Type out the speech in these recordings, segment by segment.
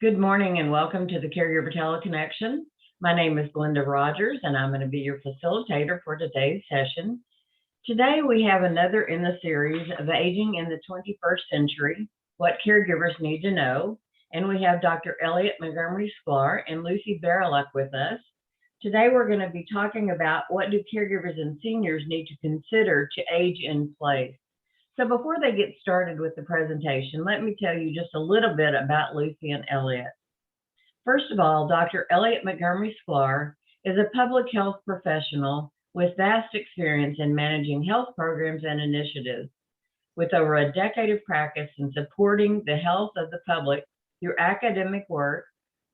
Good morning and welcome to the Caregiver Teleconnection. My name is Glenda Rogers and I'm going to be your facilitator for today's session. Today we have another in the series of Aging in the 21st Century, What Caregivers Need to Know. And we have Dr. Elliot Montgomery Sklar and Lucy Barylak with us. Today we're going to be talking about what do caregivers and seniors need to consider to age in place. So before they get started with the presentation, let me tell you just a little bit about Lucy and Elliot. First of all, Dr. Elliot Montgomery Sklar is a public health professional with vast experience in managing health programs and initiatives. With over a decade of practice in supporting the health of the public through academic work,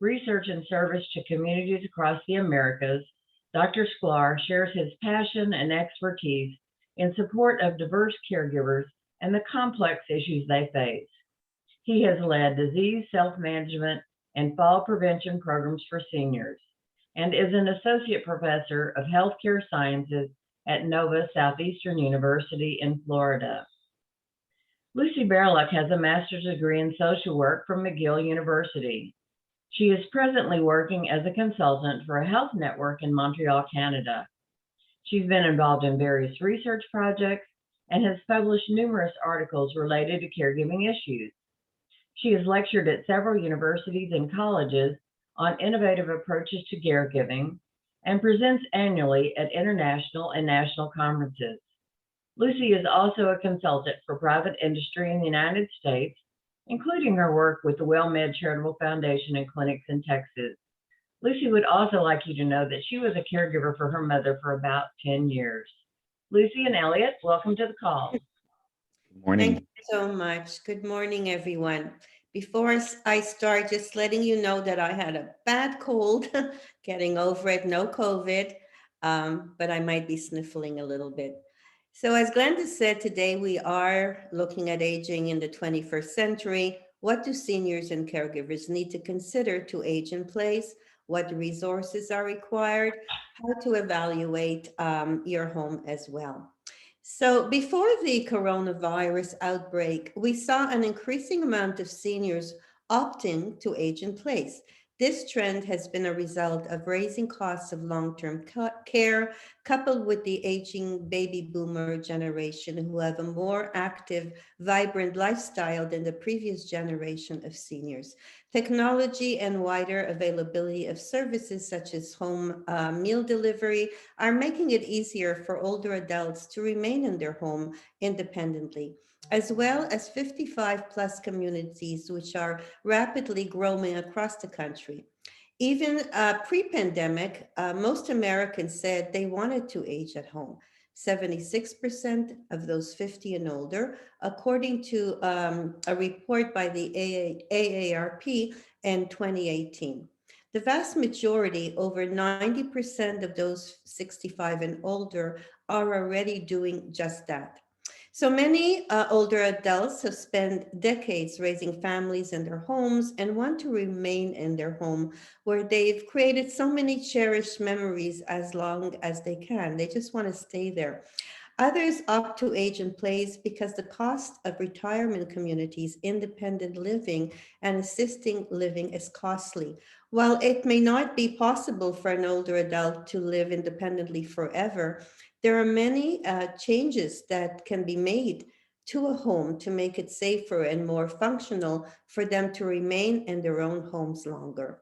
research, and service to communities across the Americas, Dr. Sklar shares his passion and expertise in support of diverse caregivers and the complex issues they face. He has led disease self-management and fall prevention programs for seniors and is an associate professor of healthcare sciences at Nova Southeastern University in Florida. Lucy Barylak has a master's degree in social work from McGill University. She is presently working as a consultant for a health network in Montreal, Canada. She's been involved in various research projects and has published numerous articles related to caregiving issues. She has lectured at several universities and colleges on innovative approaches to caregiving and presents annually at international and national conferences. Lucy is also a consultant for private industry in the United States, including her work with the WellMed Charitable Foundation and clinics in Texas. Lucy would also like you to know that she was a caregiver for her mother for about 10 years. Lucy and Elliot, welcome to the call. Good morning. Thank you so much. Good morning, everyone. Before I start, just letting you know that I had a bad cold, getting over it, no COVID, but I might be sniffling a little bit. So as Glenda said, today we are looking at aging in the 21st century. What do seniors and caregivers need to consider to age in place? What resources are required? How to evaluate your home as well. So before the coronavirus outbreak, we saw an increasing amount of seniors opting to age in place. This trend has been a result of raising costs of long-term care, coupled with the aging baby boomer generation who have a more active, vibrant lifestyle than the previous generation of seniors. Technology and wider availability of services such as home meal delivery are making it easier for older adults to remain in their home independently, as well as 55 plus communities, which are rapidly growing across the country. Even pre-pandemic, most Americans said they wanted to age at home. 76% of those 50 and older, according to a report by the AARP in 2018. The vast majority, over 90% of those 65 and older, are already doing just that. So many older adults have spent decades raising families in their homes and want to remain in their home where they've created so many cherished memories as long as they can. They just want to stay there. Others opt to age in place because the cost of retirement communities, independent living, and assisting living is costly. While it may not be possible for an older adult to live independently forever, there are many changes that can be made to a home to make it safer and more functional for them to remain in their own homes longer.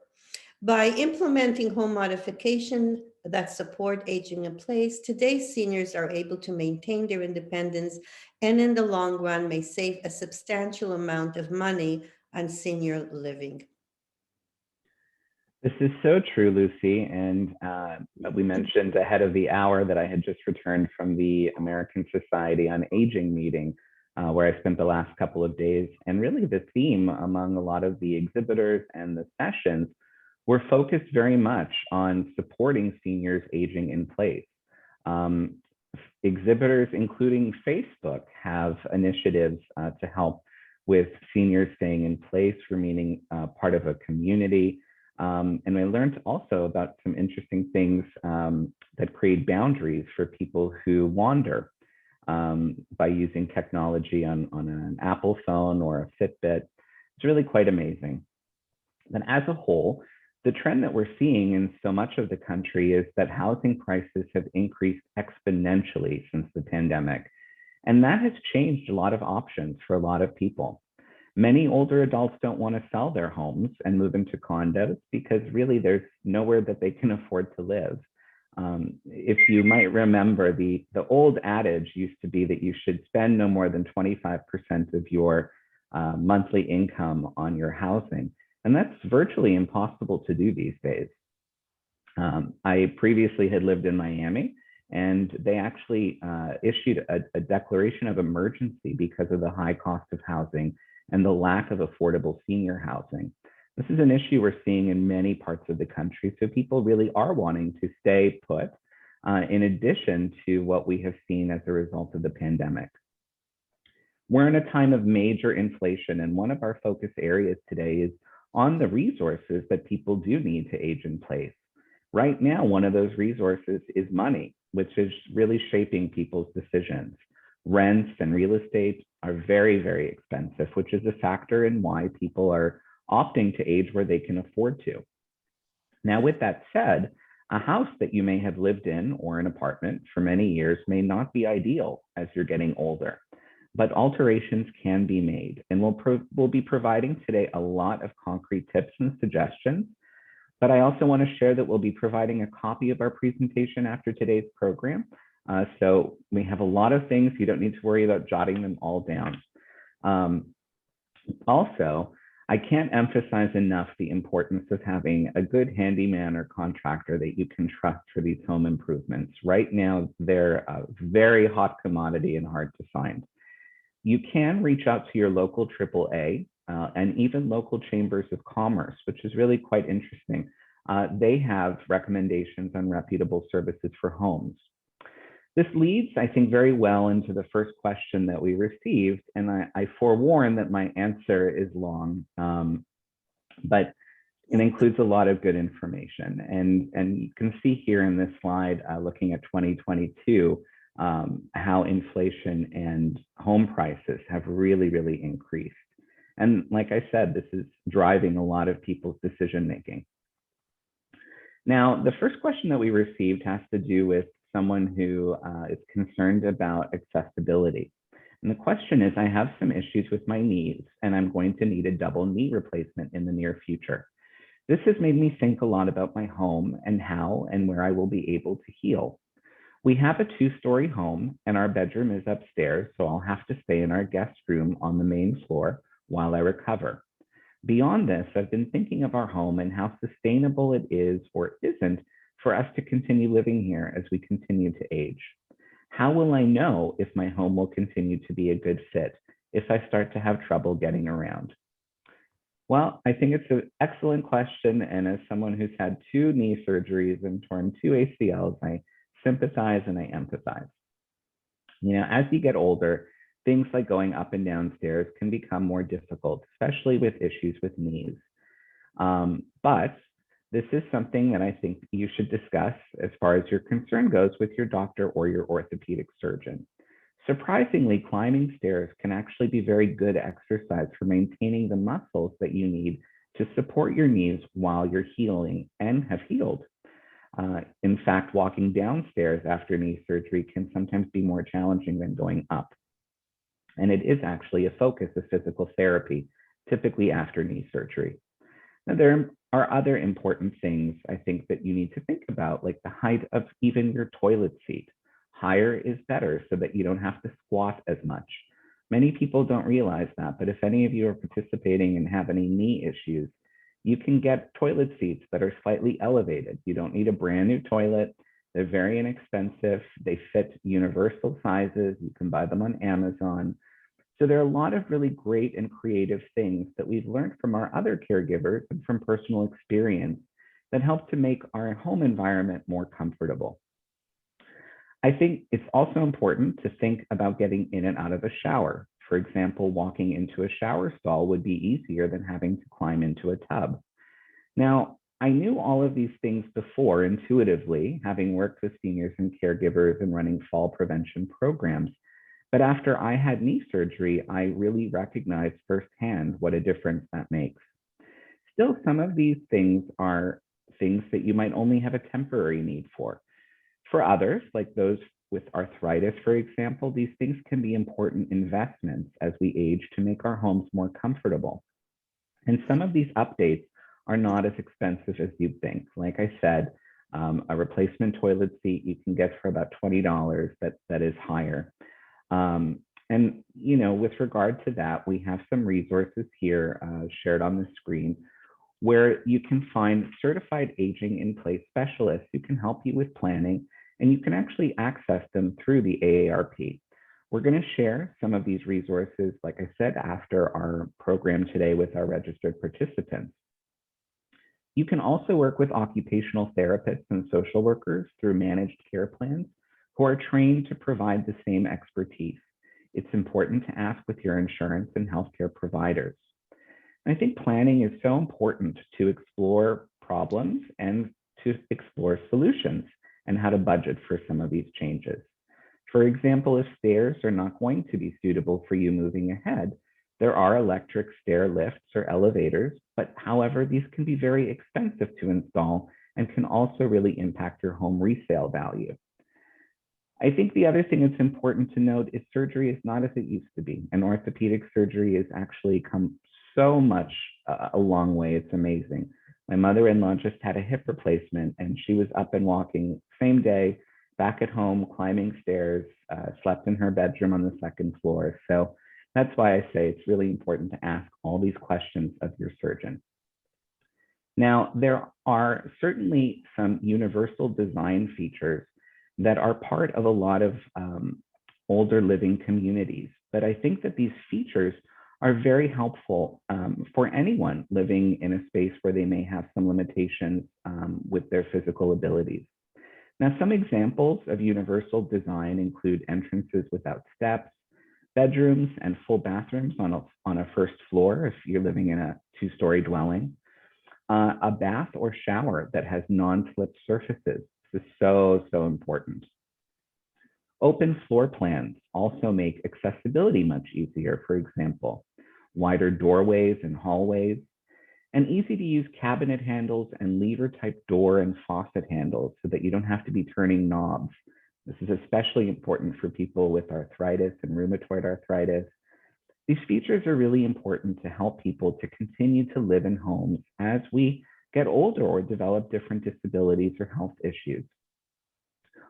By implementing home modification that support aging in place, today's seniors are able to maintain their independence and in the long run may save a substantial amount of money on senior living. This is so true, Lucy. And we mentioned ahead of the hour that I had just returned from the American Society on Aging meeting, where I spent the last couple of days. And really the theme among a lot of the exhibitors and the sessions were focused very much on supporting seniors aging in place. Exhibitors, including Facebook, have initiatives to help with seniors staying in place, remaining part of a community. And I learned also about some interesting things that create boundaries for people who wander by using technology on an Apple phone or a Fitbit. It's really quite amazing. But as a whole, the trend that we're seeing in so much of the country is that housing prices have increased exponentially since the pandemic. And that has changed a lot of options for a lot of people. Many older adults don't want to sell their homes and move into condos because really there's nowhere that they can afford to live. If you might remember, the old adage used to be that you should spend no more than 25% of your monthly income on your housing. And that's virtually impossible to do these days. I previously had lived in Miami, and they actually issued a declaration of emergency because of the high cost of housing and the lack of affordable senior housing. This is an issue we're seeing in many parts of the country, so people really are wanting to stay put, in addition to what we have seen as a result of the pandemic. We're in a time of major inflation, and one of our focus areas today is on the resources that people do need to age in place. Right now, one of those resources is money, which is really shaping people's decisions. Rents and real estate are very, very expensive, which is a factor in why people are opting to age where they can afford to. Now, with that said, a house that you may have lived in or an apartment for many years may not be ideal as you're getting older, but alterations can be made. And we'll be providing today a lot of concrete tips and suggestions. But I also want to share that we'll be providing a copy of our presentation after today's program. So we have a lot of things. You don't need to worry about jotting them all down. Also, I can't emphasize enough the importance of having a good handyman or contractor that you can trust for these home improvements. Right now, they're a very hot commodity and hard to find. You can reach out to your local AAA and even local chambers of commerce, which is really quite interesting. They have recommendations on reputable services for homes. This leads, I think, very well into the first question that we received, and I forewarn that my answer is long, but it includes a lot of good information. And you can see here in this slide, looking at 2022, how inflation and home prices have really, really increased. And like I said, this is driving a lot of people's decision making. Now, the first question that we received has to do with someone who is concerned about accessibility. And the question is, I have some issues with my knees, and I'm going to need a double knee replacement in the near future. This has made me think a lot about my home and how and where I will be able to heal. We have a 2-story home, and our bedroom is upstairs, so I'll have to stay in our guest room on the main floor while I recover. Beyond this, I've been thinking of our home and how sustainable it is or isn't for us to continue living here as we continue to age. How will I know if my home will continue to be a good fit if I start to have trouble getting around? Well, I think it's an excellent question, and as someone who's had 2 knee surgeries and torn 2 ACLs, I sympathize and I empathize. You know, as you get older, things like going up and down stairs can become more difficult, especially with issues with knees. But this is something that I think you should discuss as far as your concern goes with your doctor or your orthopedic surgeon. Surprisingly, climbing stairs can actually be very good exercise for maintaining the muscles that you need to support your knees while you're healing and have healed. In fact, walking downstairs after knee surgery can sometimes be more challenging than going up. And it is actually a focus of physical therapy, typically after knee surgery. Now, there are other important things I think that you need to think about, like the height of even your toilet seat. Higher is better so that you don't have to squat as much. Many people don't realize that, but if any of you are participating and have any knee issues, you can get toilet seats that are slightly elevated. You don't need a brand new toilet. They're very inexpensive. They fit universal sizes. You can buy them on Amazon. So there are a lot of really great and creative things that we've learned from our other caregivers and from personal experience that help to make our home environment more comfortable. I think it's also important to think about getting in and out of a shower. For example, walking into a shower stall would be easier than having to climb into a tub. Now, I knew all of these things before intuitively, having worked with seniors and caregivers and running fall prevention programs. But after I had knee surgery, I really recognized firsthand what a difference that makes. still some of these things are things that you might only have a temporary need for. For others, like those with arthritis, for example, these things can be important investments as we age to make our homes more comfortable. And some of these updates are not as expensive as you'd think. Like I said, a replacement toilet seat you can get for about $20. That is higher. And with regard to that, we have some resources here shared on the screen where you can find certified aging in place specialists who can help you with planning, and you can actually access them through the AARP. We're going to share some of these resources, like I said, after our program today with our registered participants. You can also work with occupational therapists and social workers through managed care plans who are trained to provide the same expertise. It's important to ask with your insurance and healthcare providers. And I think planning is so important to explore problems and to explore solutions and how to budget for some of these changes. For example, if stairs are not going to be suitable for you moving ahead, there are electric stair lifts or elevators, but however, these can be very expensive to install and can also really impact your home resale value. I think the other thing that's important to note is surgery is not as it used to be. And orthopedic surgery has actually come so much a long way. It's amazing. My mother-in-law just had a hip replacement and she was up and walking same day, back at home, climbing stairs, slept in her bedroom on the second floor. So that's why I say it's really important to ask all these questions of your surgeon. Now, there are certainly some universal design features that are part of a lot of older living communities, but I think that these features are very helpful for anyone living in a space where they may have some limitations with their physical abilities. Now, some examples of universal design include entrances without steps, bedrooms and full bathrooms on a first floor if you're living in a two-story dwelling, a bath or shower that has non-slip surfaces. This is so important. Open floor plans also make accessibility much easier, for example, wider doorways and hallways, and easy to use cabinet handles and lever type door and faucet handles so that you don't have to be turning knobs. This is especially important for people with arthritis and rheumatoid arthritis. These features are really important to help people to continue to live in homes as we get older or develop different disabilities or health issues.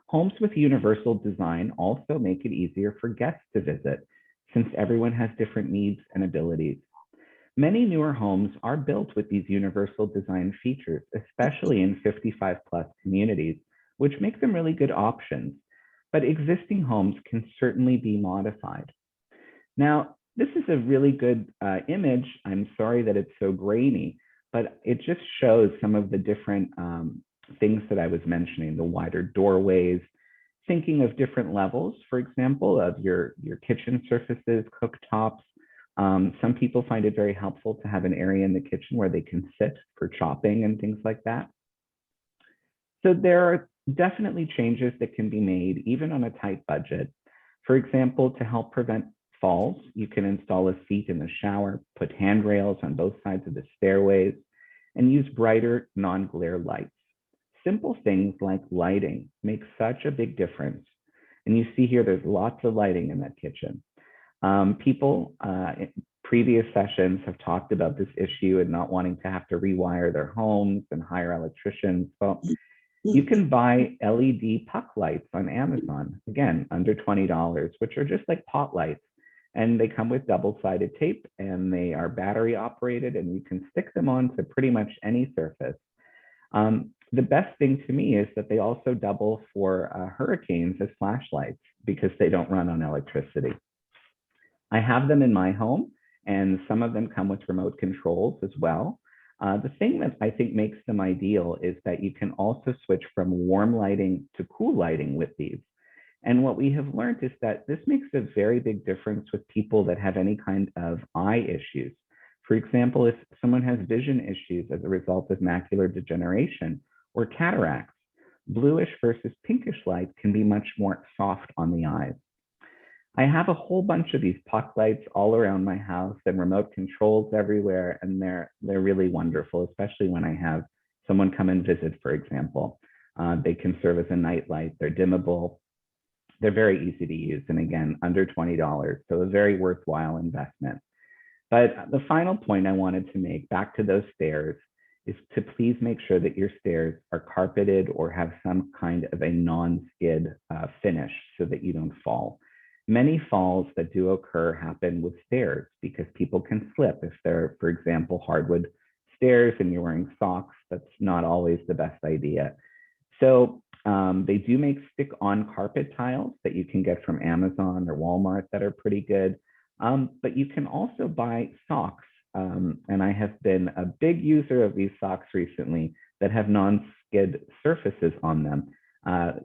Homes with universal design also make it easier for guests to visit, since everyone has different needs and abilities. Many newer homes are built with these universal design features, especially in 55+ communities, which make them really good options. But existing homes can certainly be modified. Now, this is a really good image. I'm sorry that it's so grainy, but it just shows some of the different things that I was mentioning, the wider doorways, thinking of different levels, for example, of your kitchen surfaces, cooktops. Some people find it very helpful to have an area in the kitchen where they can sit for chopping and things like that. So there are definitely changes that can be made even on a tight budget. For example, to help prevent falls, you can install a seat in the shower, put handrails on both sides of the stairways, and use brighter non-glare lights. Simple things like lighting make such a big difference. And you see here, there's lots of lighting in that kitchen. People in previous sessions have talked about this issue and not wanting to have to rewire their homes and hire electricians. Well, you can buy LED puck lights on Amazon, again, under $20, which are just like pot lights. And they come with double-sided tape and they are battery operated and you can stick them onto pretty much any surface. The best thing to me is that they also double for hurricanes as flashlights because they don't run on electricity. I have them in my home and some of them come with remote controls as well. The thing that I think makes them ideal is that you can also switch from warm lighting to cool lighting with these. And what we have learned is that this makes a very big difference with people that have any kind of eye issues. For example, if someone has vision issues as a result of macular degeneration or cataracts, bluish versus pinkish light can be much more soft on the eyes. I have a whole bunch of these puck lights all around my house and remote controls everywhere, and they're really wonderful, especially when I have someone come and visit, for example. They can serve as a night light. They're dimmable. They're very easy to use, and again, under $20, so a very worthwhile investment. But the final point I wanted to make, back to those stairs, is to please make sure that your stairs are carpeted or have some kind of a non-skid finish so that you don't fall. Many falls that do occur happen with stairs because people can slip if they're, for example, hardwood stairs and you're wearing socks. That's not always the best idea. So they do make stick-on carpet tiles that you can get from Amazon or Walmart that are pretty good. But you can also buy socks. And I have been a big user of these socks recently that have non-skid surfaces on them.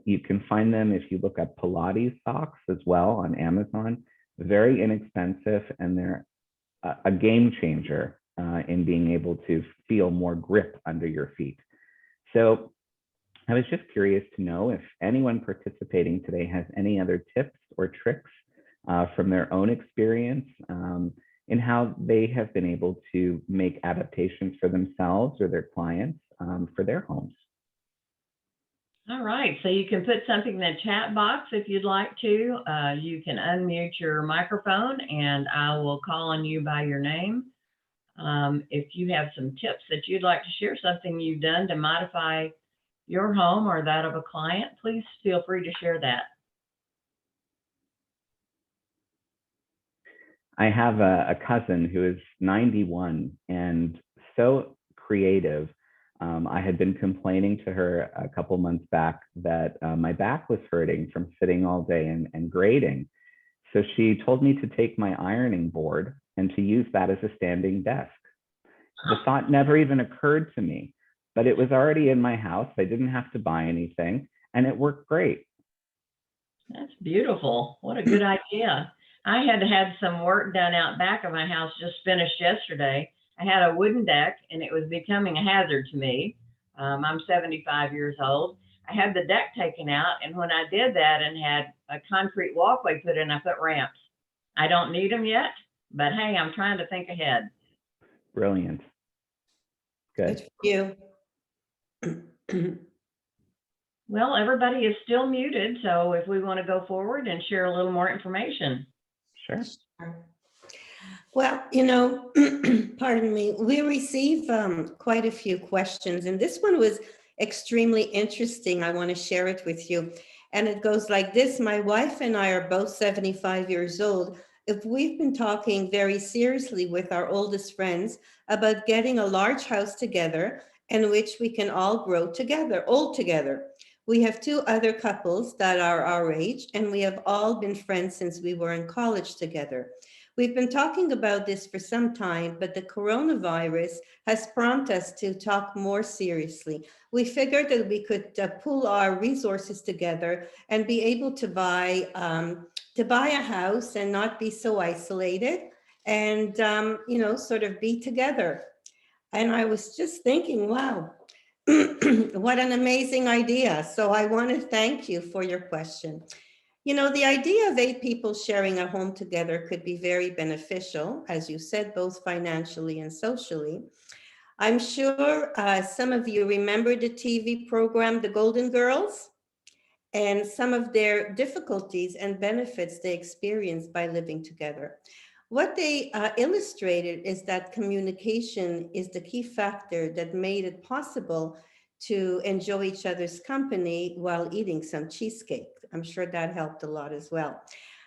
You can find them if you look up Pilates socks as well on Amazon. Very inexpensive, and they're a game changer in being able to feel more grip under your feet. So I was just curious to know if anyone participating today has any other tips or tricks from their own experience in how they have been able to make adaptations for themselves or their clients for their homes. All right, so you can put something in the chat box if you'd like to. You can unmute your microphone and I will call on you by your name. If you have some tips that you'd like to share, something you've done to modify your home or that of a client, please feel free to share that. I have a cousin who is 91 and so creative. I had been complaining to her a couple months back that my back was hurting from sitting all day and grading. So she told me to take my ironing board and to use that as a standing desk. The thought never even occurred to me, but it was already in my house. I didn't have to buy anything, and it worked great. That's beautiful. What a good idea. I had some work done out back of my house just finished yesterday. I had a wooden deck and it was becoming a hazard to me. I'm 75 years old. I had the deck taken out, and when I did that and had a concrete walkway put in, I put ramps. I don't need them yet, but hey, I'm trying to think ahead. Brilliant. Good. Good for you. Well, everybody is still muted, so if we want to go forward and share a little more information. Sure. Well, pardon me, we receive quite a few questions, and this one was extremely interesting. I want to share it with you. And it goes like this. My wife and I are both 75 years old. If we've been talking very seriously with our oldest friends about getting a large house together in which we can all grow together, all together. We have two other couples that are our age, and we have all been friends since we were in college together. We've been talking about this for some time, but the coronavirus has prompted us to talk more seriously. We figured that we could pool our resources together and be able to buy a house and not be so isolated, and sort of be together. And I was just thinking, wow, what an amazing idea. So I want to thank you for your question. The idea of 8 people sharing a home together could be very beneficial, as you said, both financially and socially. I'm sure some of you remember the TV program, The Golden Girls, and some of their difficulties and benefits they experienced by living together. What they illustrated is that communication is the key factor that made it possible to enjoy each other's company while eating some cheesecake. I'm sure that helped a lot as well.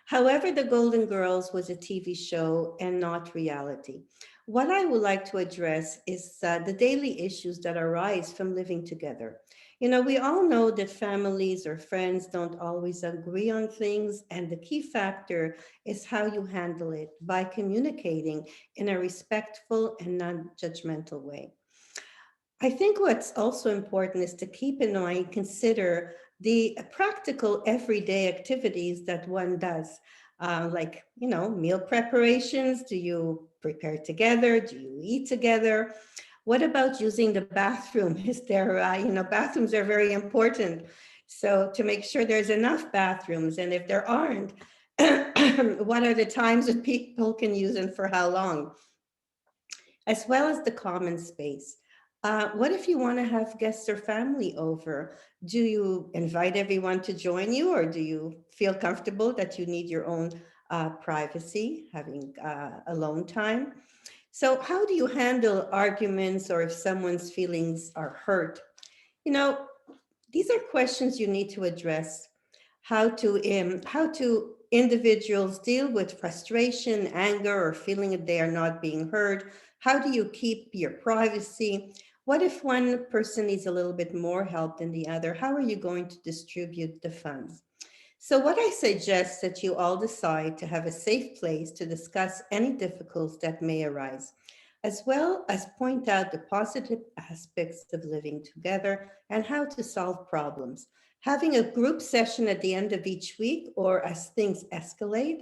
However, The Golden Girls was a TV show and not reality. What I would like to address is the daily issues that arise from living together. We all know that families or friends don't always agree on things, and the key factor is how you handle it by communicating in a respectful and non-judgmental way. I think what's also important is to keep in mind, consider the practical everyday activities that one does, like, meal preparations. Do you prepare together? Do you eat together? What about using the bathroom? Is there, bathrooms are very important. So to make sure there's enough bathrooms, and if there aren't, What are the times that people can use and for how long? As well as the common space. What if you want to have guests or family over? Do you invite everyone to join you, or do you feel comfortable that you need your own privacy, having alone time? So, how do you handle arguments or if someone's feelings are hurt? You know, these are questions you need to address. How to individuals deal with frustration, anger, or feeling that they are not being heard? How do you keep your privacy? What if one person needs a little bit more help than the other? How are you going to distribute the funds? So what I suggest that you all decide to have a safe place to discuss any difficulties that may arise, as well as point out the positive aspects of living together and how to solve problems. Having a group session at the end of each week or as things escalate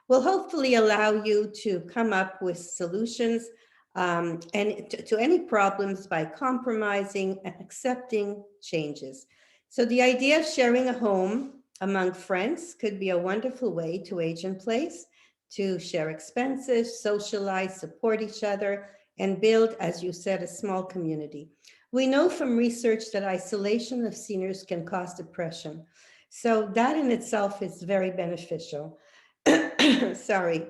will hopefully allow you to come up with solutions and to any problems by compromising and accepting changes. So the idea of sharing a home among friends could be a wonderful way to age in place, to share expenses, socialize, support each other, and build, as you said, a small community. We know from research that isolation of seniors can cause depression. So that in itself is very beneficial. Sorry.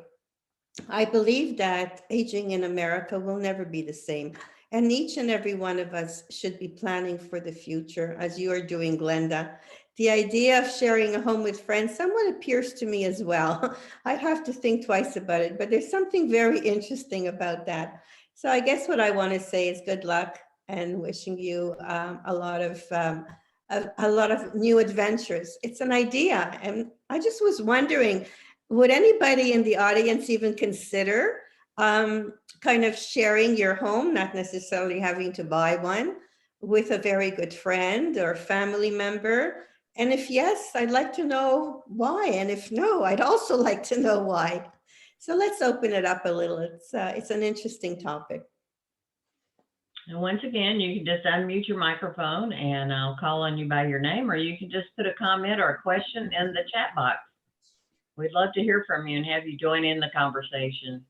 I believe that aging in America will never be the same. And each and every one of us should be planning for the future, as you are doing, Glenda. The idea of sharing a home with friends somewhat appears to me as well. I'd have to think twice about it, but there's something very interesting about that. So I guess what I want to say is good luck and wishing you a lot of new adventures. It's an idea, and I just was wondering, would anybody in the audience even consider kind of sharing your home, not necessarily having to buy one, with a very good friend or family member? And if yes, I'd like to know why. And if no, I'd also like to know why. So let's open it up a little. It's an interesting topic. And once again, you can just unmute your microphone and I'll call on you by your name, or you can just put a comment or a question in the chat box. We'd love to hear from you and have you join in the conversation.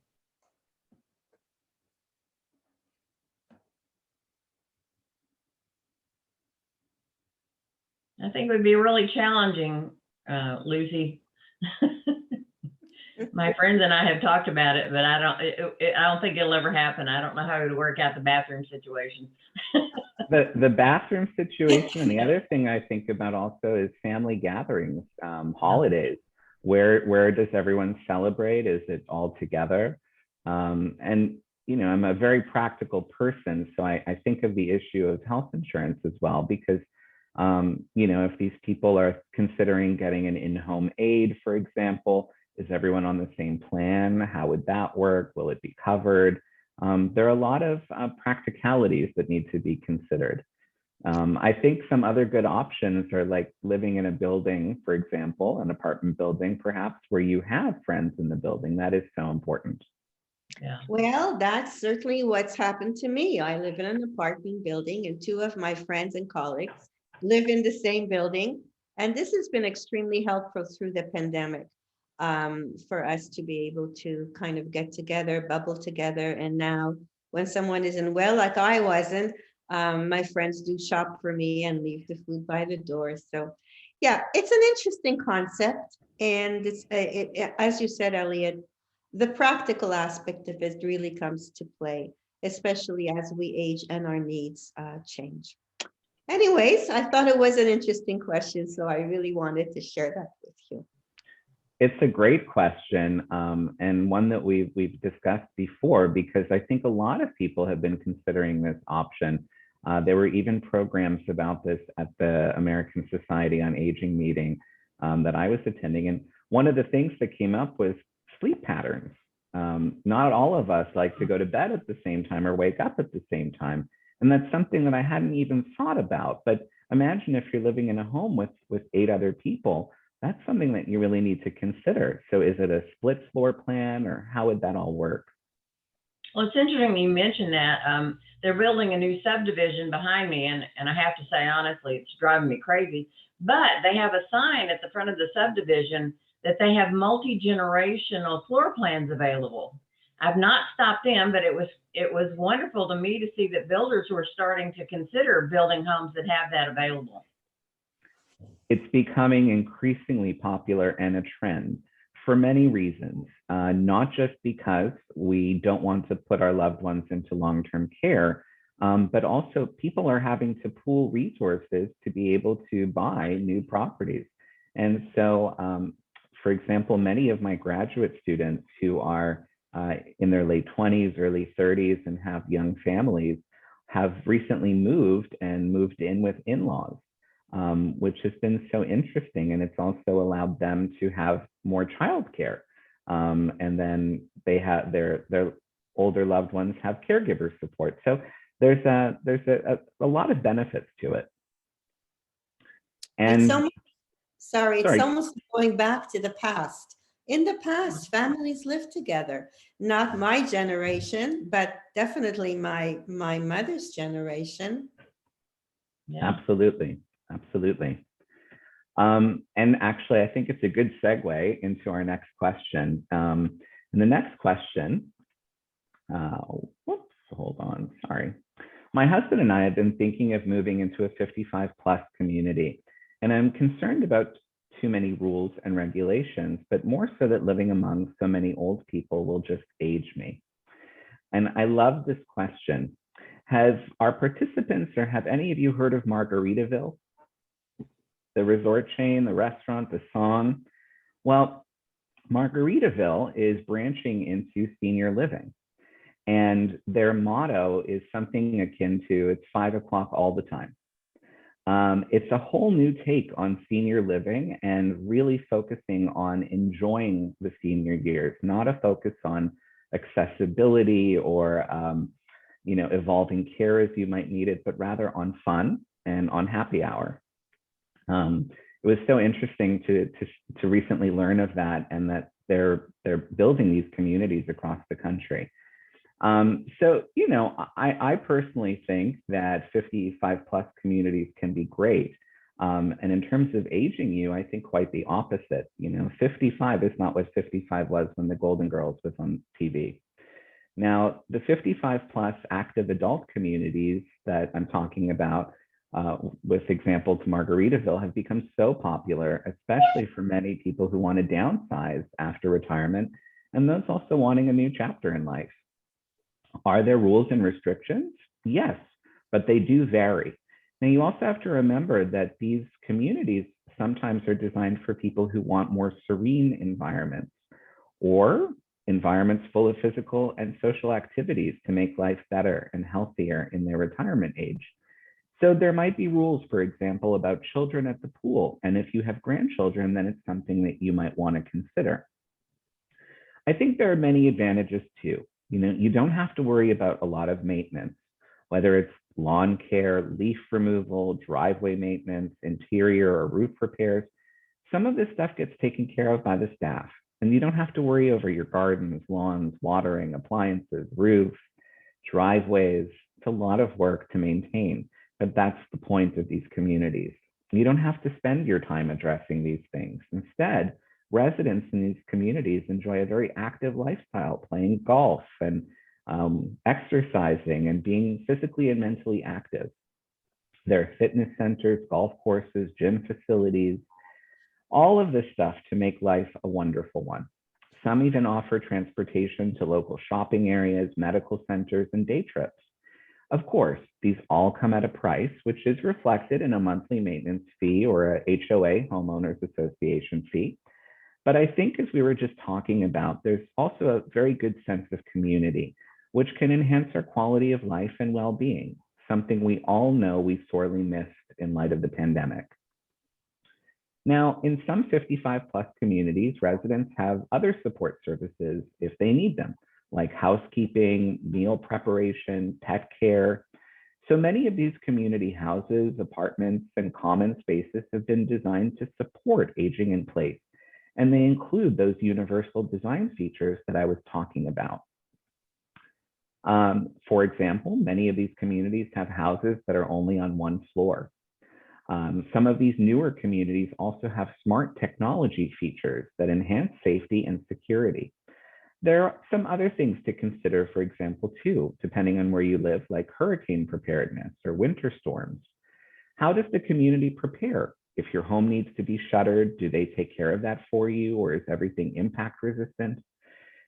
I think it would be really challenging, Lucy. My friends and I have talked about it, but I don't think it'll ever happen. I don't know how to work out the bathroom situation. The bathroom situation, and the other thing I think about also is family gatherings, holidays. Where does everyone celebrate? Is it all together? And you know, I'm a very practical person, so I think of the issue of health insurance as well, because you know, if these people are considering getting an in-home aid, for example, is everyone on the same plan? How would that work? Will it be covered? There are a lot of practicalities that need to be considered. I think some other good options are like living in a building, for example, an apartment building, perhaps, where you have friends in the building. That is so important. Yeah. Well, that's certainly what's happened to me. I live in an apartment building, and two of my friends and colleagues live in the same building. And this has been extremely helpful through the pandemic, for us to be able to kind of get together, bubble together. And now when someone isn't well, like I wasn't, my friends do shop for me and leave the food by the door. So yeah, it's an interesting concept. And it's, as you said, Elliot, the practical aspect of it really comes to play, especially as we age and our needs change. Anyways, I thought it was an interesting question, so I really wanted to share that with you. It's a great question, and one that we've discussed before, because I think a lot of people have been considering this option. There were even programs about this at the American Society on Aging meeting that I was attending, and one of the things that came up was sleep patterns. Not all of us like to go to bed at the same time or wake up at the same time, and that's something that I hadn't even thought about. But imagine if you're living in a home with 8 other people. That's something that you really need to consider. So is it a split floor plan, or how would that all work? Well, it's interesting you mentioned that. They're building a new subdivision behind me, and I have to say, honestly, it's driving me crazy. But they have a sign at the front of the subdivision that they have multi-generational floor plans available. I've not stopped in, but it was wonderful to me to see that builders were starting to consider building homes that have that available. It's becoming increasingly popular and a trend for many reasons, not just because we don't want to put our loved ones into long-term care, but also people are having to pool resources to be able to buy new properties. And so, for example, many of my graduate students who are in their late 20s, early 30s, and have young families have recently moved in with in-laws, which has been so interesting. And it's also allowed them to have more childcare. And then they have their older loved ones have caregiver support. So there's a lot of benefits to it. And it's almost going back to the past. In the past, families lived together. Not my generation, but definitely my mother's generation. Yeah. Absolutely. And actually, I think it's a good segue into our next question. And the next question, hold on, sorry. My husband and I have been thinking of moving into a 55 plus community, and I'm concerned about too many rules and regulations, but more so that living among so many old people will just age me. And I love this question. Have our participants, or have any of you heard of Margaritaville? The resort chain, the restaurant, the song? Well, Margaritaville is branching into senior living. And their motto is something akin to, it's 5 o'clock all the time. It's a whole new take on senior living and really focusing on enjoying the senior years, not a focus on accessibility or evolving care as you might need it, but rather on fun and on happy hour. It was so interesting to recently learn of that, and that they're building these communities across the country. So, I personally think that 55 plus communities can be great. And in terms of aging you, I think quite the opposite. 55 is not what 55 was when the Golden Girls was on TV. Now, the 55 plus active adult communities that I'm talking about, with example to Margaritaville, have become so popular, especially for many people who want to downsize after retirement, and those also wanting a new chapter in life. Are there rules and restrictions? Yes, but they do vary. Now, you also have to remember that these communities sometimes are designed for people who want more serene environments, or environments full of physical and social activities to make life better and healthier in their retirement age. So there might be rules, for example, about children at the pool. And if you have grandchildren, then it's something that you might want to consider. I think there are many advantages too. You don't have to worry about a lot of maintenance, whether it's lawn care, leaf removal, driveway maintenance, interior or roof repairs. Some of this stuff gets taken care of by the staff, and you don't have to worry over your gardens, lawns, watering, appliances, roofs, driveways. It's a lot of work to maintain, but that's the point of these communities. You don't have to spend your time addressing these things. Instead, residents in these communities enjoy a very active lifestyle, playing golf and exercising and being physically and mentally active. There are fitness centers, golf courses, gym facilities, all of this stuff to make life a wonderful one. Some even offer transportation to local shopping areas, medical centers, and day trips. Of course, these all come at a price, which is reflected in a monthly maintenance fee or a HOA, Homeowners Association fee. But I think, as we were just talking about, there's also a very good sense of community, which can enhance our quality of life and well-being, something we all know we sorely missed in light of the pandemic. Now, in some 55 plus communities, residents have other support services if they need them, like housekeeping, meal preparation, pet care. So many of these community houses, apartments, and common spaces have been designed to support aging in place. And they include those universal design features that I was talking about. For example, many of these communities have houses that are only on one floor. Some of these newer communities also have smart technology features that enhance safety and security. There are some other things to consider, for example, too, depending on where you live, like hurricane preparedness or winter storms. How does the community prepare? If your home needs to be shuttered, do they take care of that for you, or is everything impact resistant?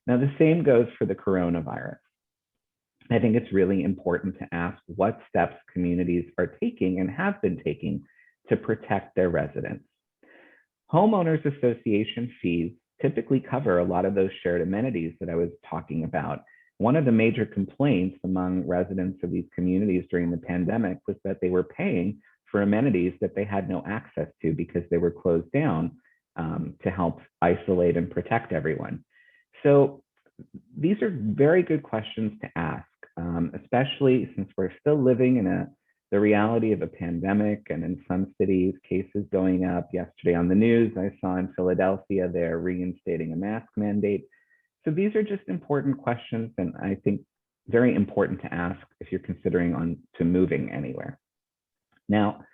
Now, the same goes for the coronavirus. I think it's really important to ask what steps communities are taking and have been taking to protect their residents. Homeowners association fees typically cover a lot of those shared amenities that I was talking about. One of the major complaints among residents of these communities during the pandemic was that they were paying for amenities that they had no access to because they were closed down to help isolate and protect everyone. So these are very good questions to ask, especially since we're still living in the reality of a pandemic, and in some cities, cases going up. Yesterday on the news, I saw in Philadelphia, they're reinstating a mask mandate. So these are just important questions, and I think very important to ask if you're considering moving anywhere. Now,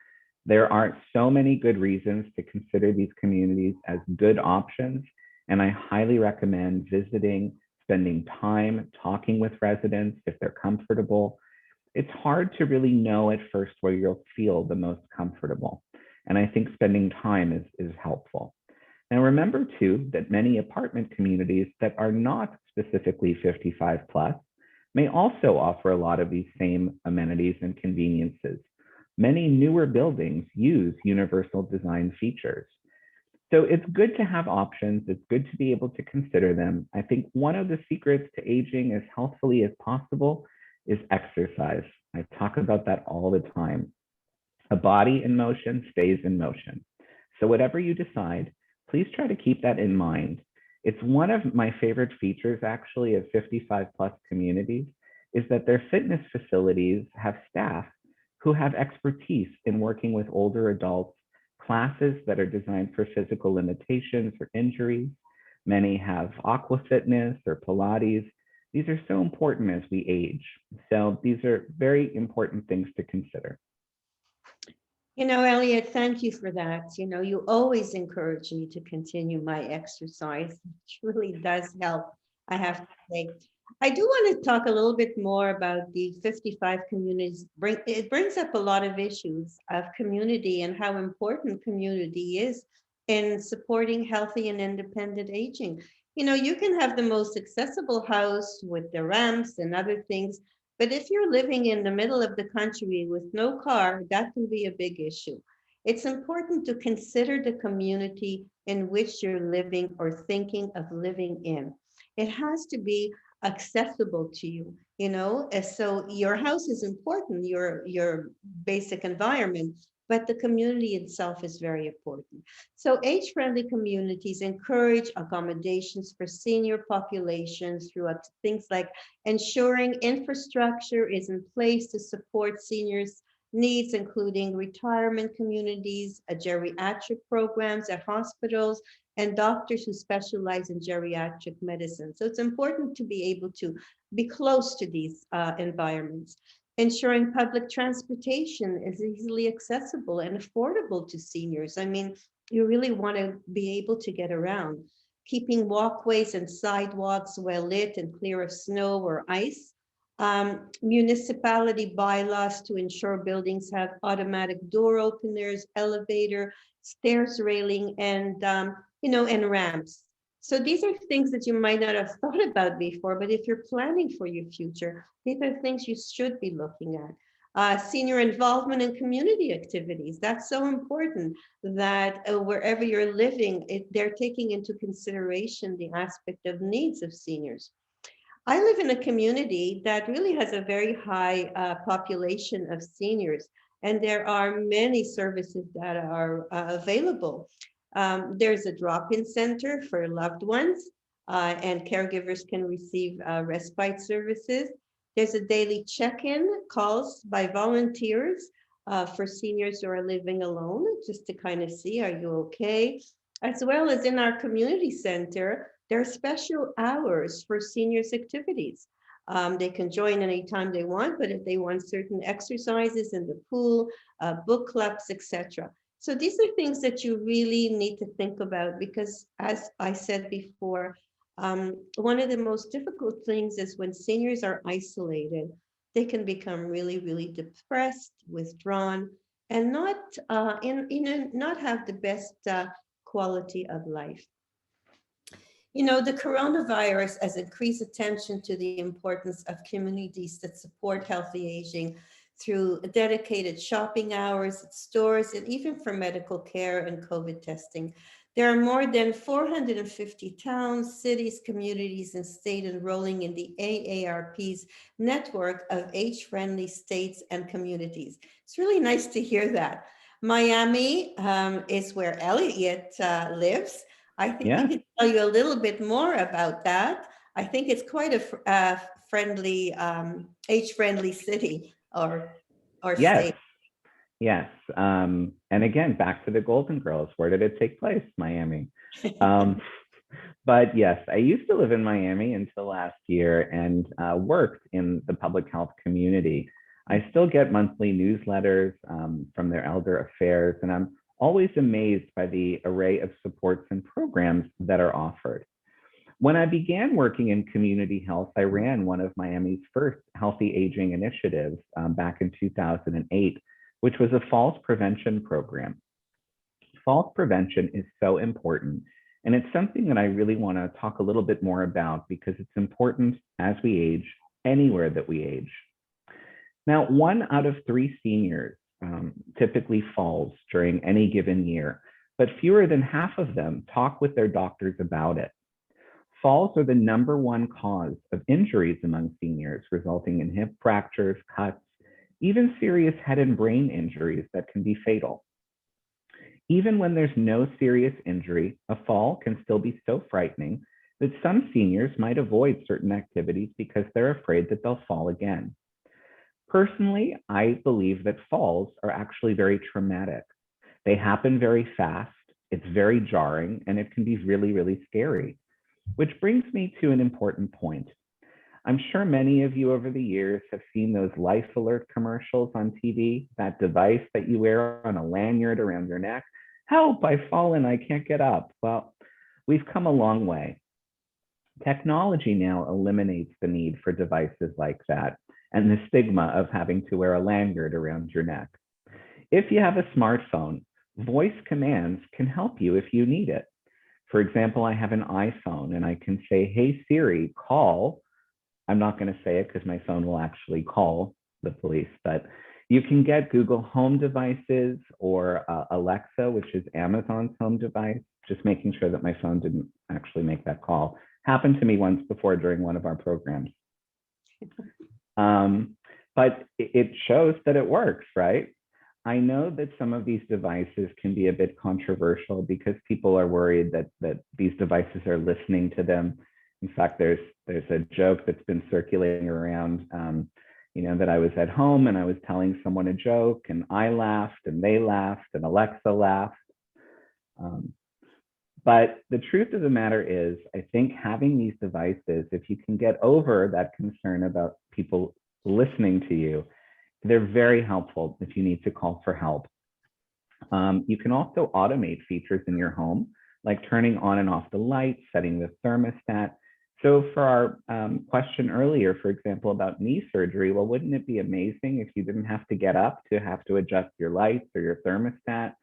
there are so many good reasons to consider these communities as good options, and I highly recommend visiting, spending time talking with residents if they're comfortable. It's hard to really know at first where you'll feel the most comfortable, and I think spending time is helpful. Now, remember too that many apartment communities that are not specifically 55 plus may also offer a lot of these same amenities and conveniences. Many newer buildings use universal design features. So it's good to have options. It's good to be able to consider them. I think one of the secrets to aging as healthfully as possible is exercise. I talk about that all the time. A body in motion stays in motion. So whatever you decide, please try to keep that in mind. It's one of my favorite features actually of 55 plus communities is that their fitness facilities have staff who have expertise in working with older adults, classes that are designed for physical limitations or injuries. Many have aqua fitness or Pilates. These are so important as we age. So these are very important things to consider. You know, Elliot, thank you for that. You know, you always encourage me to continue my exercise. It really does help, I have to say. I do want to talk a little bit more about the 55 communities. It brings up a lot of issues of community and how important community is in supporting healthy and independent aging. You know, you can have the most accessible house with the ramps and other things, but if you're living in the middle of the country with no car, that can be a big issue. It's important to consider the community in which you're living or thinking of living in. It has to be accessible to you, you know. So your house is important, your basic environment, but the community itself is very important. So age-friendly communities encourage accommodations for senior populations through things like ensuring infrastructure is in place to support seniors' needs, including retirement communities, geriatric programs at hospitals, and doctors who specialize in geriatric medicine. So it's important to be able to be close to these environments. Ensuring public transportation is easily accessible and affordable to seniors. I mean, you really want to be able to get around. Keeping walkways and sidewalks well lit and clear of snow or ice. Municipality bylaws to ensure buildings have automatic door openers, elevator, stairs railing, and and ramps. So these are things that you might not have thought about before, but if you're planning for your future, these are things you should be looking at. Senior involvement in community activities. That's so important that wherever you're living, they're taking into consideration the aspect of needs of seniors. I live in a community that really has a very high population of seniors, and there are many services that are available. There's a drop-in center for loved ones, and caregivers can receive respite services. There's a daily check-in calls by volunteers for seniors who are living alone, just to kind of see, are you okay? As well as in our community center, there are special hours for seniors activities. They can join anytime they want, but if they want certain exercises in the pool, book clubs, etc. So these are things that you really need to think about because, as I said before, one of the most difficult things is when seniors are isolated, they can become really, really depressed, withdrawn, and not have the best quality of life. You know, the coronavirus has increased attention to the importance of communities that support healthy aging through dedicated shopping hours at stores and even for medical care and COVID testing. There are more than 450 towns, cities, communities, and states enrolling in the AARP's network of age-friendly states and communities. It's really nice to hear that. Miami is where Elliot lives. I think he Yeah. could tell you a little bit more about that. I think it's quite a friendly, age-friendly city or Yes. state. Yes. And again, back to the Golden Girls. Where did it take place? Miami. Um, but yes, I used to live in Miami until last year and worked in the public health community. I still get monthly newsletters from their elder affairs, and I'm always amazed by the array of supports and programs that are offered. When I began working in community health, I ran one of Miami's first healthy aging initiatives back in 2008, which was a falls prevention program. Falls prevention is so important, and it's something that I really want to talk a little bit more about because it's important as we age, anywhere that we age. Now, 1 out of 3 seniors typically falls during any given year, but fewer than half of them talk with their doctors about it. Falls are the #1 cause of injuries among seniors, resulting in hip fractures, cuts, even serious head and brain injuries that can be fatal. Even when there's no serious injury, a fall can still be so frightening that some seniors might avoid certain activities because they're afraid that they'll fall again. Personally, I believe that falls are actually very traumatic. They happen very fast, it's very jarring, and it can be really, really scary. Which brings me to an important point. I'm sure many of you over the years have seen those life alert commercials on TV, that device that you wear on a lanyard around your neck. Help, I've fallen, I can't get up. Well, we've come a long way. Technology now eliminates the need for devices like that and the stigma of having to wear a lanyard around your neck. If you have a smartphone, voice commands can help you if you need it. For example, I have an iPhone and I can say, hey Siri, call. I'm not going to say it because my phone will actually call the police, but you can get Google Home devices or Alexa, which is Amazon's home device, just making sure that my phone didn't actually make that call. Happened to me once before during one of our programs. But it shows that it works, right? I know that some of these devices can be a bit controversial because people are worried that these devices are listening to them. In fact, there's a joke that's been circulating around, that I was at home and I was telling someone a joke and I laughed and they laughed and Alexa laughed. But the truth of the matter is, I think having these devices, if you can get over that concern about people listening to you, they're very helpful if you need to call for help. You can also automate features in your home, like turning on and off the lights, setting the thermostat. So for our question earlier, for example, about knee surgery, well, wouldn't it be amazing if you didn't have to get up to have to adjust your lights or your thermostat?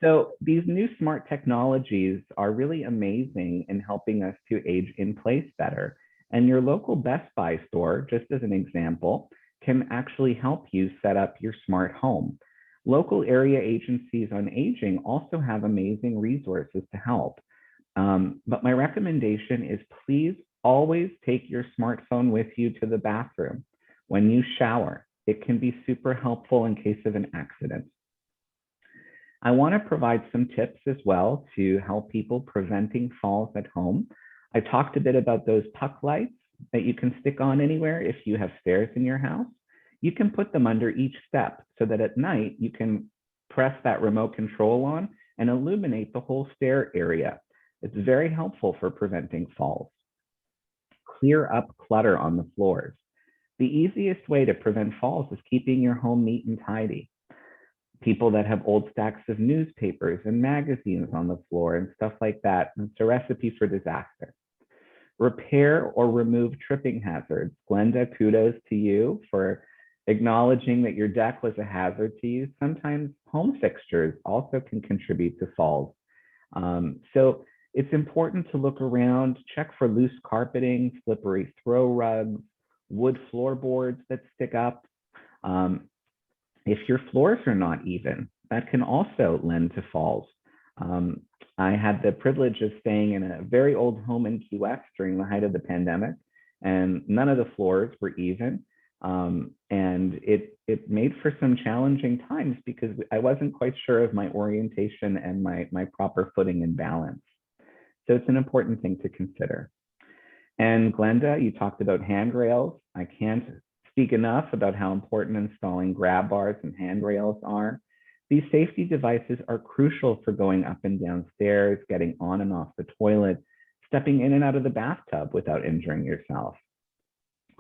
So these new smart technologies are really amazing in helping us to age in place better. And your local Best Buy store, just as an example, can actually help you set up your smart home. Local area agencies on aging also have amazing resources to help. But my recommendation is please always take your smartphone with you to the bathroom when you shower. It can be super helpful in case of an accident. I want to provide some tips as well to help people preventing falls at home. I talked a bit about those puck lights that you can stick on anywhere if you have stairs in your house. You can put them under each step so that at night you can press that remote control on and illuminate the whole stair area. It's very helpful for preventing falls. clear up clutter on the floors. The easiest way to prevent falls is keeping your home neat and tidy. People that have old stacks of newspapers and magazines on the floor and stuff like that, it's a recipe for disaster. Repair or remove tripping hazards. Glenda, kudos to you for acknowledging that your deck was a hazard to you. Sometimes home fixtures also can contribute to falls. So it's important to look around, check for loose carpeting, slippery throw rugs, wood floorboards that stick up. If your floors are not even, that can also lend to falls. I had the privilege of staying in a very old home in Key West during the height of the pandemic, and none of the floors were even. And it made for some challenging times because I wasn't quite sure of my orientation and my proper footing and balance. So it's an important thing to consider. And Glenda, you talked about handrails. I can't speak enough about how important installing grab bars and handrails are. These safety devices are crucial for going up and down stairs, getting on and off the toilet, stepping in and out of the bathtub without injuring yourself.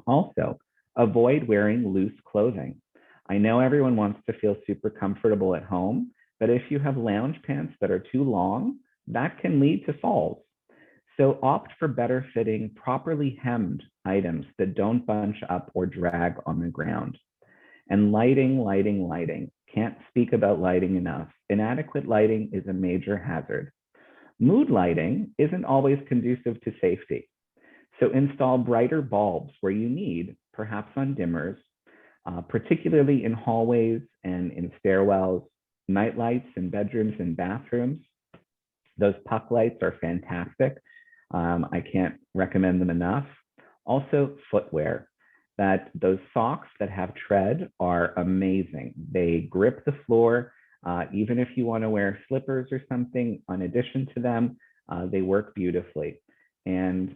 Also, avoid wearing loose clothing. I know everyone wants to feel super comfortable at home, but if you have lounge pants that are too long, that can lead to falls. So opt for better fitting, properly hemmed items that don't bunch up or drag on the ground. And lighting. Can't speak about lighting enough. Inadequate lighting is a major hazard. Mood lighting isn't always conducive to safety. So install brighter bulbs where you need, perhaps on dimmers, particularly in hallways and in stairwells, night lights in bedrooms and bathrooms. Those puck lights are fantastic. I can't recommend them enough. Also, footwear. Those socks that have tread are amazing. They grip the floor. Even if you want to wear slippers or something in addition to them, they work beautifully. And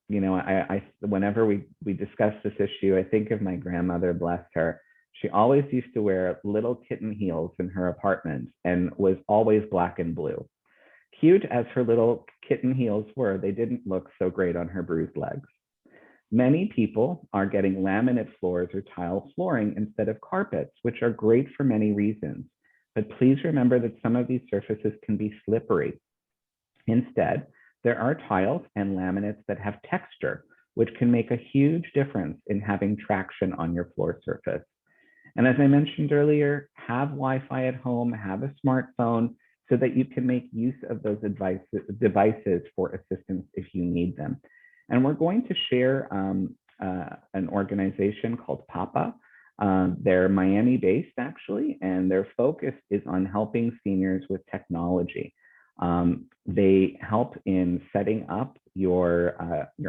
whenever we discuss this issue, I think of my grandmother, bless her. She always used to wear little kitten heels in her apartment and was always black and blue. Cute as her little kitten heels were, they didn't look so great on her bruised legs. Many people are getting laminate floors or tile flooring instead of carpets, which are great for many reasons. But please remember that some of these surfaces can be slippery. Instead, there are tiles and laminates that have texture, which can make a huge difference in having traction on your floor surface. And as I mentioned earlier, have Wi-Fi at home, have a smartphone so that you can make use of those devices for assistance if you need them. And we're going to share an organization called PAPA. They're Miami-based actually, and their focus is on helping seniors with technology. They help in setting up your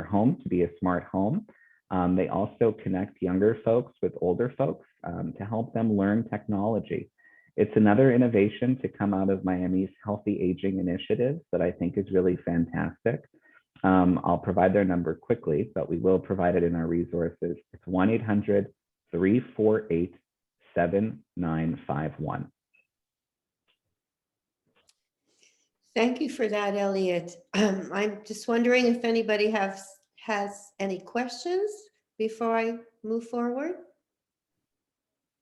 home to be a smart home. They also connect younger folks with older folks to help them learn technology. It's another innovation to come out of Miami's Healthy Aging Initiative that I think is really fantastic. I'll provide their number quickly, but we will provide it in our resources. It's 1-800-348-7951. Thank you for that, Elliot. I'm just wondering if anybody has any questions before I move forward.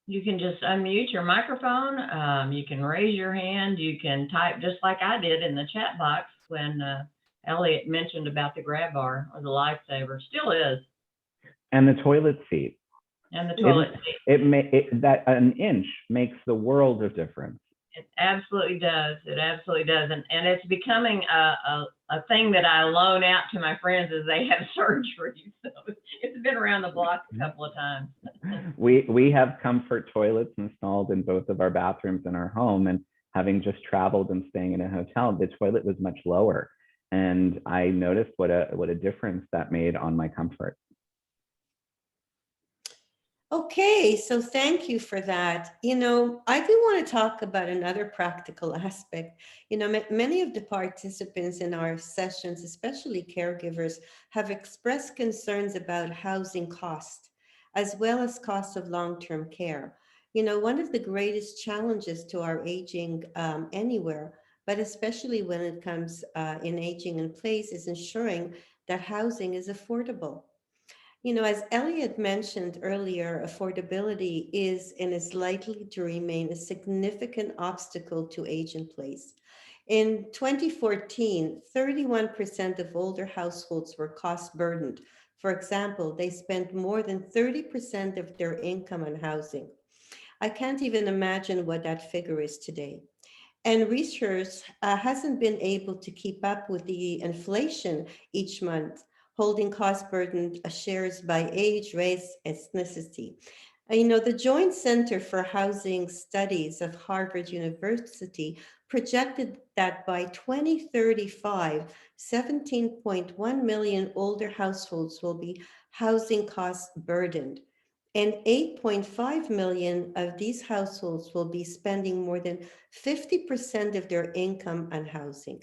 You can just unmute your microphone. You can raise your hand. You can type just like I did in the chat box when Elliot mentioned about the grab bar. It was a lifesaver. Still is. And the toilet seat. And the toilet seat. That an inch makes the world of difference. It absolutely does. It absolutely does. And it's becoming a thing that I loan out to my friends as they have surgery. So it's been around the block a couple of times. We have comfort toilets installed in both of our bathrooms in our home. And having just traveled and staying in a hotel, the toilet was much lower. And I noticed what a difference that made on my comfort. Okay, so thank you for that. I do want to talk about another practical aspect. Many of the participants in our sessions, especially caregivers, have expressed concerns about housing cost, as well as cost of long-term care. One of the greatest challenges to our aging anywhere, but especially when it comes in aging in place, is ensuring that housing is affordable. You know, as Elliot mentioned earlier, affordability is and is likely to remain a significant obstacle to age in place. In 2014, 31% of older households were cost burdened. For example, they spent more than 30% of their income on housing. I can't even imagine what that figure is today. And research hasn't been able to keep up with the inflation each month, holding cost burden shares by age, race, ethnicity. You know, the Joint Center for Housing Studies of Harvard University projected that by 2035, 17.1 million older households will be housing cost burdened. And 8.5 million of these households will be spending more than 50% of their income on housing.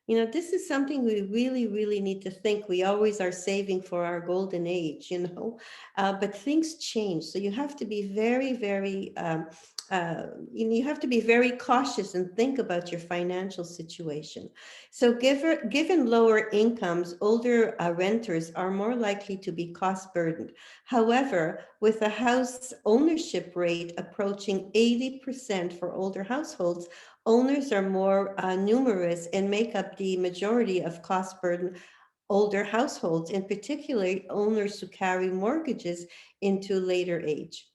You know, this is something we really, really need to think. We always are saving for our golden age, but things change. So you have to be very, very, you have to be very cautious and think about your financial situation. So given lower incomes, older renters are more likely to be cost burdened. However, with a house ownership rate approaching 80% for older households, owners are more numerous and make up the majority of cost burden older households, in particular owners who carry mortgages into later age.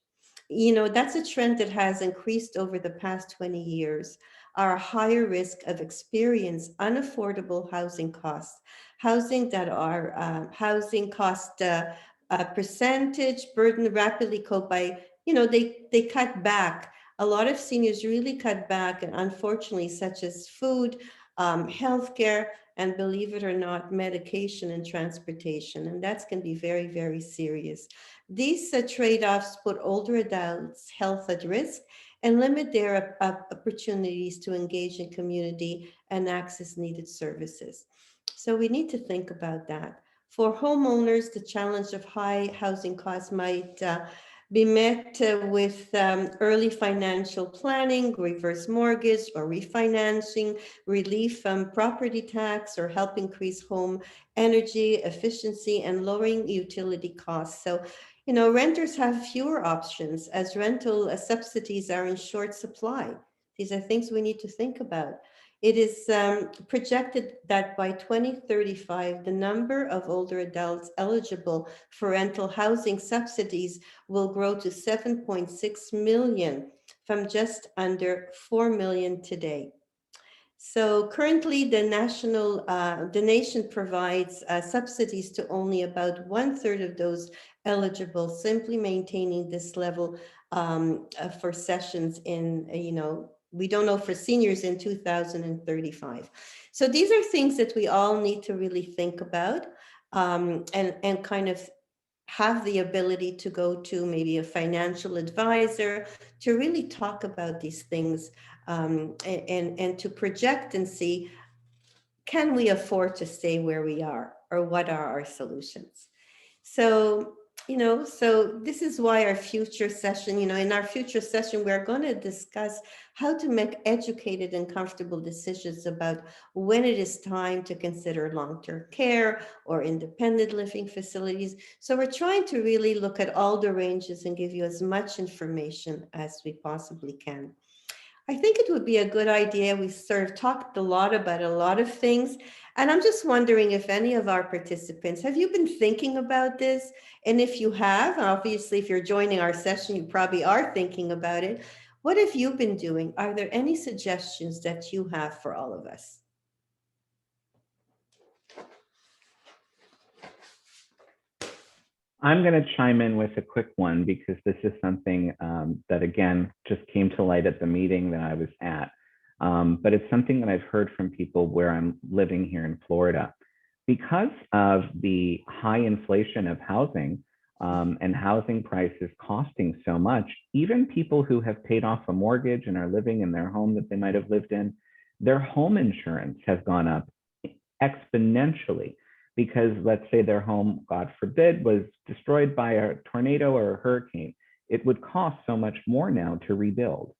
You know, that's a trend that has increased over the past 20 years. Are a higher risk of experience unaffordable housing costs, housing that are housing cost percentage burden rapidly cope by, they cut back. A lot of seniors really cut back, and unfortunately, such as food, healthcare, and believe it or not, medication and transportation. And that's can be very, very serious. These trade-offs put older adults' health at risk and limit their opportunities to engage in community and access needed services. So we need to think about that. For homeowners, the challenge of high housing costs might be met with early financial planning, reverse mortgage or refinancing, relief from property tax, or help increase home energy efficiency and lowering utility costs. So, you know, renters have fewer options as rental subsidies are in short supply. These are things we need to think about. It is projected that by 2035, the number of older adults eligible for rental housing subsidies will grow to 7.6 million from just under 4 million today. So currently, the nation provides subsidies to only about 1/3 of those eligible, simply maintaining this level for sessions in, we don't know for seniors in 2035. So these are things that we all need to really think about and kind of have the ability to go to maybe a financial advisor to really talk about these things and to project and see, can we afford to stay where we are, or what are our solutions? So, so this is why our future session, in our future session, we're going to discuss how to make educated and comfortable decisions about when it is time to consider long-term care or independent living facilities. So we're trying to really look at all the ranges and give you as much information as we possibly can. I think it would be a good idea. We sort of talked a lot about a lot of things. And I'm just wondering if any of our participants, have you been thinking about this? And if you have, obviously, if you're joining our session, you probably are thinking about it. What have you been doing? Are there any suggestions that you have for all of us? I'm going to chime in with a quick one because this is something that, again, just came to light at the meeting that I was at. But it's something that I've heard from people where I'm living here in Florida. Because of the high inflation of housing and housing prices costing so much, even people who have paid off a mortgage and are living in their home that they might have lived in, their home insurance has gone up exponentially. Because let's say their home, God forbid, was destroyed by a tornado or a hurricane, it would cost so much more now to rebuild.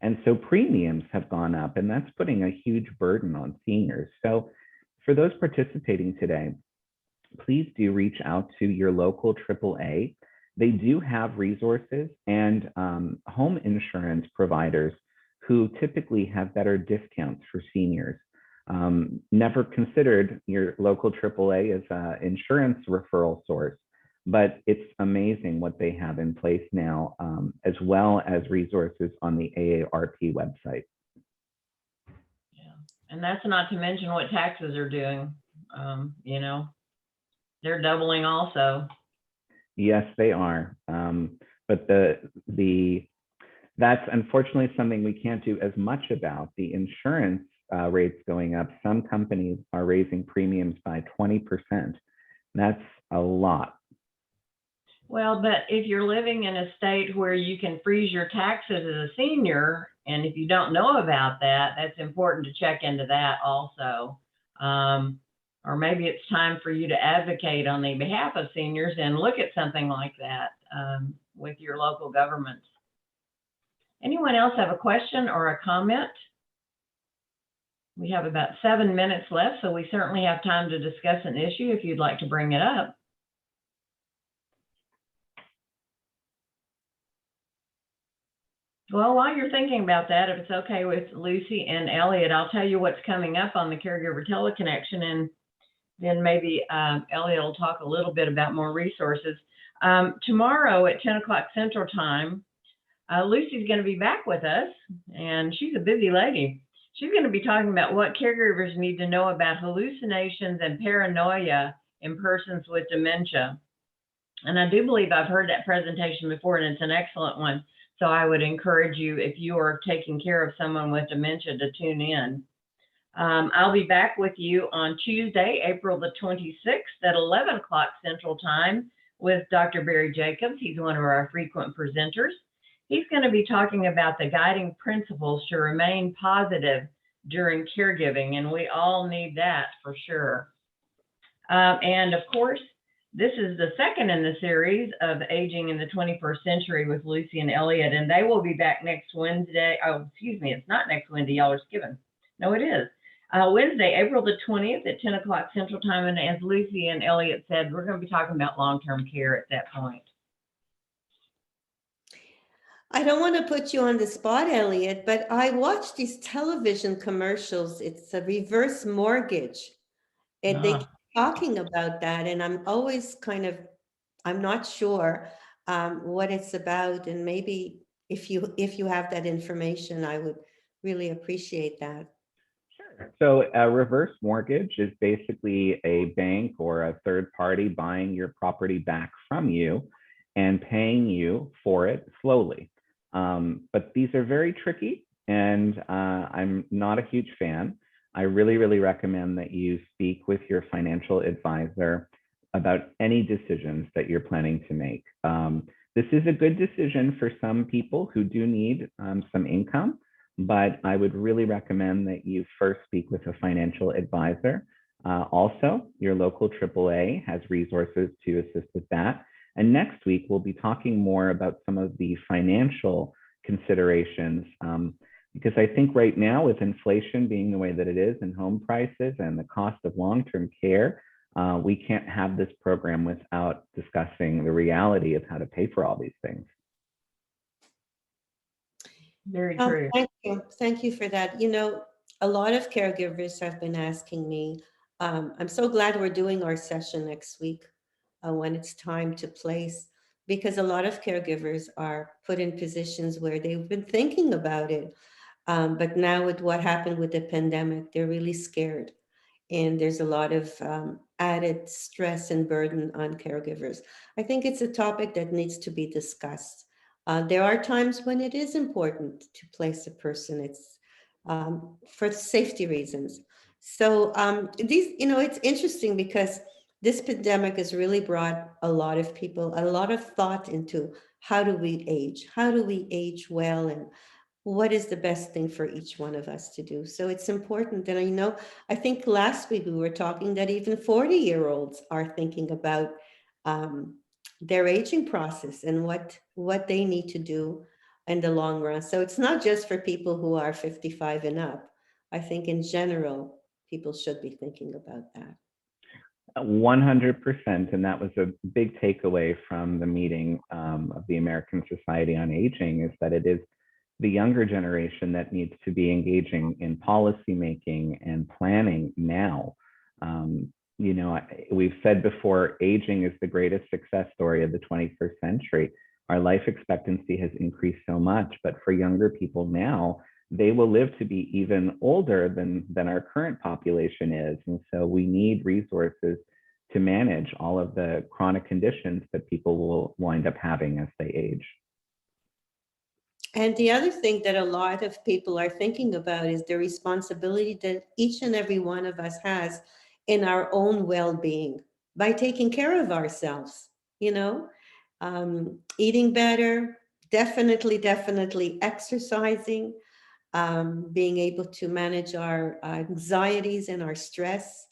And so premiums have gone up, and that's putting a huge burden on seniors. So for those participating today, please do reach out to your local AAA. They do have resources and home insurance providers who typically have better discounts for seniors. Never considered your local AAA as an insurance referral source, but it's amazing what they have in place now, as well as resources on the AARP website. Yeah. And that's not to mention what taxes are doing. You know, they're doubling also. Yes, they are. But that's unfortunately something we can't do as much about. The insurance rates going up. Some companies are raising premiums by 20%. That's a lot. Well, but if you're living in a state where you can freeze your taxes as a senior, and if you don't know about that, that's important to check into that also. Or maybe it's time for you to advocate on the behalf of seniors and look at something like that with your local governments. Anyone else have a question or a comment? We have about 7 minutes left, so we certainly have time to discuss an issue if you'd like to bring it up. Well, while you're thinking about that, if it's okay with Lucy and Elliot, I'll tell you what's coming up on the Caregiver Teleconnection, and then maybe Elliot will talk a little bit about more resources. Tomorrow at 10 o'clock Central Time, Lucy's going to be back with us, and she's a busy lady. She's going to be talking about what caregivers need to know about hallucinations and paranoia in persons with dementia. And I do believe I've heard that presentation before, and it's an excellent one. So I would encourage you, if you are taking care of someone with dementia, to tune in. I'll be back with you on Tuesday, April the 26th at 11 o'clock Central Time with Dr. Barry Jacobs. He's one of our frequent presenters. He's going to be talking about the guiding principles to remain positive during caregiving, and we all need that for sure. And of course, this is the second in the series of Aging in the 21st Century with Lucy and Elliot, and they will be back next Wednesday. Oh, excuse me, it's not next Wednesday, y'all are skipping. No, it is. Wednesday, April the 20th at 10 o'clock Central Time, and as Lucy and Elliot said, we're going to be talking about long-term care at that point. I don't want to put you on the spot, Elliot, but I watch these television commercials. It's a reverse mortgage, and they keep talking about that, and I'm always I'm not sure what it's about, and maybe if you have that information, I would really appreciate that. Sure. So a reverse mortgage is basically a bank or a third party buying your property back from you and paying you for it slowly. But these are very tricky, and I'm not a huge fan. I really, really recommend that you speak with your financial advisor about any decisions that you're planning to make. This is a good decision for some people who do need some income, but I would really recommend that you first speak with a financial advisor. Also, your local AAA has resources to assist with that. And next week, we'll be talking more about some of the financial considerations, because I think right now, with inflation being the way that it is and home prices and the cost of long-term care, we can't have this program without discussing the reality of how to pay for all these things. Very true. Thank you. Thank you for that. You know, a lot of caregivers have been asking me, I'm so glad we're doing our session next week when it's time to place, because a lot of caregivers are put in positions where they've been thinking about it. But now with what happened with the pandemic, they're really scared. And there's a lot of added stress and burden on caregivers. I think it's a topic that needs to be discussed. There are times when it is important to place a person. It's for safety reasons. So it's interesting because this pandemic has really brought a lot of people, a lot of thought into how do we age? How do we age well? And what is the best thing for each one of us to do? So it's important. And I think last week we were talking that even 40-year-olds are thinking about their aging process and what they need to do in the long run. So it's not just for people who are 55 and up. I think in general, people should be thinking about that. 100%, and that was a big takeaway from the meeting of the American Society on Aging, is that it is the younger generation that needs to be engaging in policy making and planning now. You know, we've said before, aging is the greatest success story of the 21st century. Our life expectancy has increased so much, but for younger people now, they will live to be even older than our current population is. And so we need resources to manage all of the chronic conditions that people will wind up having as they age. And the other thing that a lot of people are thinking about is the responsibility that each and every one of us has in our own well-being by taking care of ourselves, you know, eating better, definitely exercising, being able to manage our anxieties and our stress.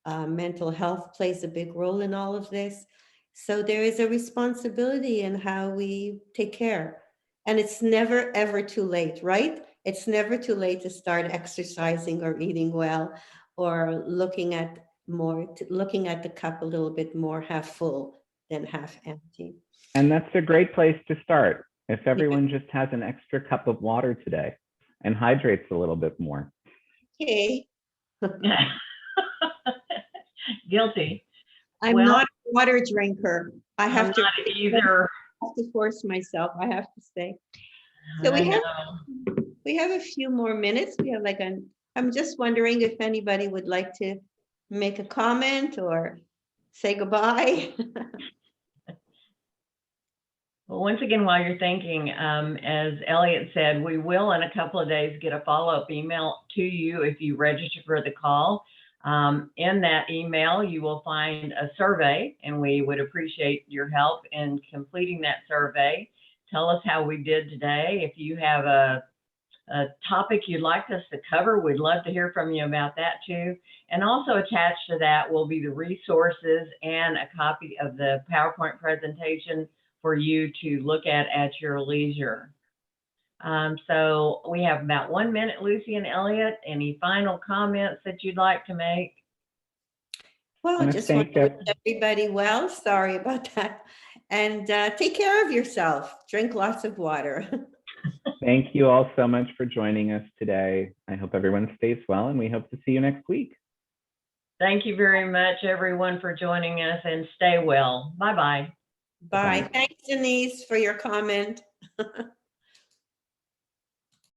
Mental health plays a big role in all of this. So there is a responsibility in how we take care. And it's never, ever too late, right? It's never too late to start exercising or eating well or looking at the cup a little bit more half full than half empty. And that's a great place to start. If everyone just has an extra cup of water today and hydrates a little bit more. Okay. Guilty. I'm not a water drinker. I have I'm to not either. have to force myself, I have to say. So we have a few more minutes. We have I'm just wondering if anybody would like to make a comment or say goodbye. Well, once again, while you're thinking, as Elliot said, we will in a couple of days get a follow-up email to you if you register for the call. In that email, you will find a survey, and we would appreciate your help in completing that survey. Tell us how we did today. If you have a topic you'd like us to cover, we'd love to hear from you about that too. And also attached to that will be the resources and a copy of the PowerPoint presentation for you to look at your leisure. So we have about 1 minute, Lucy and Elliot. Any final comments that you'd like to make? Well, I just want to wish everybody well. Sorry about that. And take care of yourself. Drink lots of water. Thank you all so much for joining us today. I hope everyone stays well, and we hope to see you next week. Thank you very much, everyone, for joining us, and stay well. Bye-bye. Bye. Thanks, Denise, for your comment.